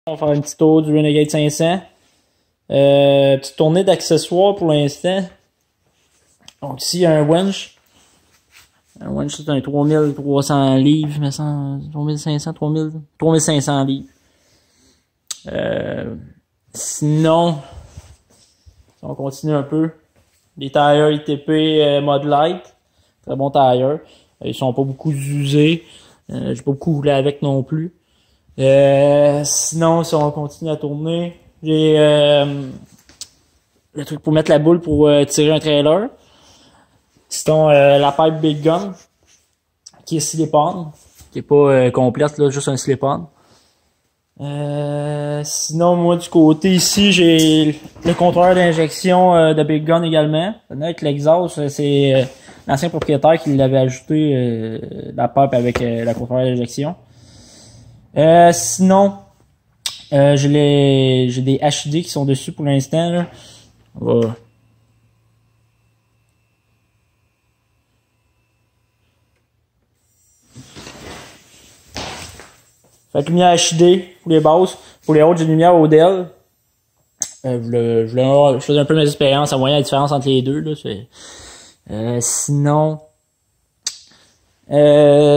On va faire une petite tour du Renegade 500. Petite tournée d'accessoires pour l'instant. Donc ici, il y a un winch. Un winch, c'est un 3300 livres, mais 3500, 3500 livres. Sinon, on continue un peu. Les tailleurs ITP Mod Light. Très bons tailleurs. Ils sont pas beaucoup usés. J'ai pas beaucoup roulé avec non plus. Sinon, si on continue à tourner, j'ai le truc pour mettre la boule pour tirer un trailer. Sinon, la pipe Big Gun, qui est slip-on, qui est pas complète, là, juste un slip-on. Sinon, moi, du côté ici, j'ai le contrôleur d'injection de Big Gun également. Avec l'exhaust, c'est l'ancien propriétaire qui l'avait ajouté la pipe avec le contrôleur d'injection. Sinon, j'ai des HID qui sont dessus pour l'instant, là. Voilà. Fait que lumière HID pour les basses. Pour les autres, j'ai une lumière Odell. Je faisais un peu mes expériences en voyant la différence entre les deux, là. Sinon,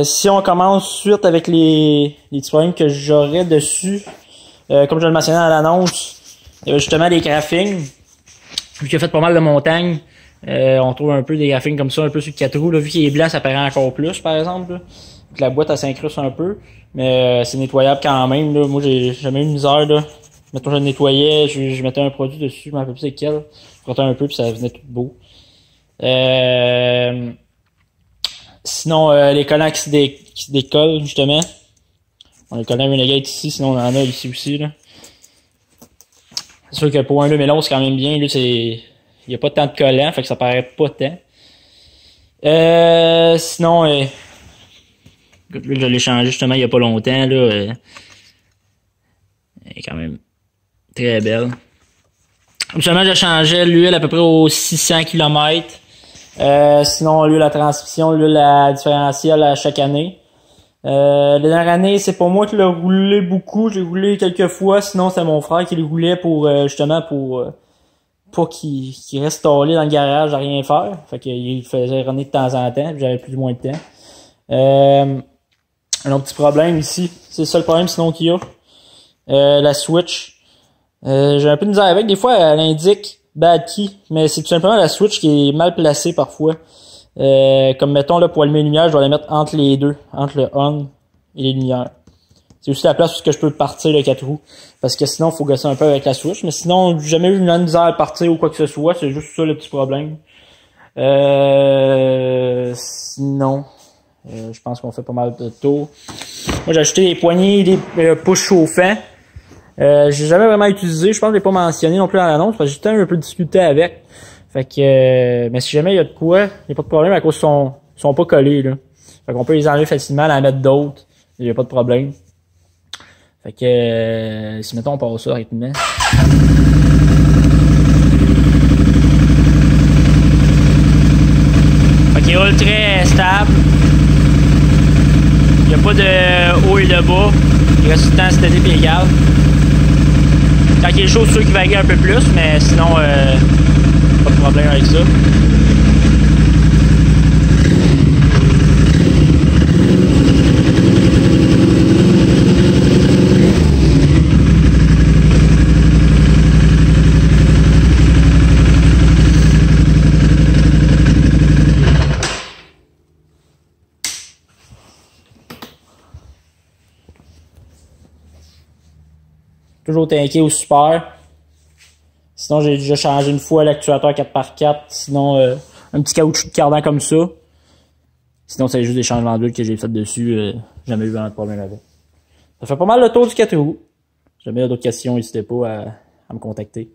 si on commence suite avec les petits problèmes que j'aurais dessus, comme je le mentionnais à l'annonce, il y avait justement des graphings. Vu qu'il a fait pas mal de montagnes, on trouve un peu des graphings comme ça, un peu sur le 4 roues. Là, vu qu'il est blanc, ça paraît encore plus, par exemple. Là. Donc, la boîte, elle s'incruste un peu, mais c'est nettoyable quand même. Là. Moi, j'ai jamais eu de misère. Là. Mettons, je le nettoyais, je mettais un produit dessus, je m'en rappelle plus c'est quel. Je frottais un peu, puis ça venait tout beau. Sinon, les collants qui se décollent, justement. On a les collants Renegade ici, sinon on en a ici aussi, là. C'est sûr que pour un 2011, c'est quand même bien, là, il y a pas tant de collants, fait que ça paraît pas tant. Sinon, je l'ai changé justement il y a pas longtemps, là. Elle est quand même très belle. Justement, je changeais l'huile à peu près aux 600 km. Sinon, l'huile à transmission, l'huile à différentiel à chaque année. La dernière année, c'est pas moi qui l'ai roulé beaucoup. J'ai roulé quelques fois. Sinon, c'est mon frère qui le roulait pour justement pour pas qu'il reste stallé dans le garage à rien faire. Fait qu'il faisait runner de temps en temps. J'avais plus ou moins de temps. Un autre petit problème ici. C'est ça le problème sinon qu'il y a. La switch. J'ai un peu de misère avec. Des fois, elle indique bad key. Mais c'est tout simplement la switch qui est mal placée parfois. Comme mettons là pour allumer les lumières, je dois la mettre entre les deux, entre le on et les lumières. C'est aussi la place où je peux partir le 4 roues. Parce que sinon, il faut gosser un peu avec la switch. Mais sinon, j'ai jamais eu une misère à partir ou quoi que ce soit. C'est juste ça le petit problème. Sinon, je pense qu'on fait pas mal de tours. Moi, j'ai acheté des poignées, des push chauffants. J'ai jamais vraiment utilisé. Je pense que je l'ai pas mentionné non plus dans l'annonce parce que j'ai un peu discuté avec. Fait que, mais si jamais il y a de quoi, il n'y a pas de problème à cause qu'ils sont pas collés, là. Fait qu'on peut les enlever facilement, en mettre d'autres. Il n'y a pas de problème. Fait que, si mettons on part ça rapidement. Fait qu'il roule très stable. Il n'y a pas de haut et de bas. Il reste tout le temps steady et égal. Quand il est chaud, c'est sûr qu'il va un peu plus, mais sinon, pas de problème avec ça. Toujours tanké au super. Sinon, j'ai déjà changé une fois l'actuateur 4x4. Sinon, un petit caoutchouc de cardan comme ça. Sinon, c'est juste des changements d'huile que j'ai fait dessus. Jamais eu vraiment de problème avec. Ça fait pas mal le tour du 4 roues. Si jamais il y a d'autres questions, n'hésitez pas à me contacter.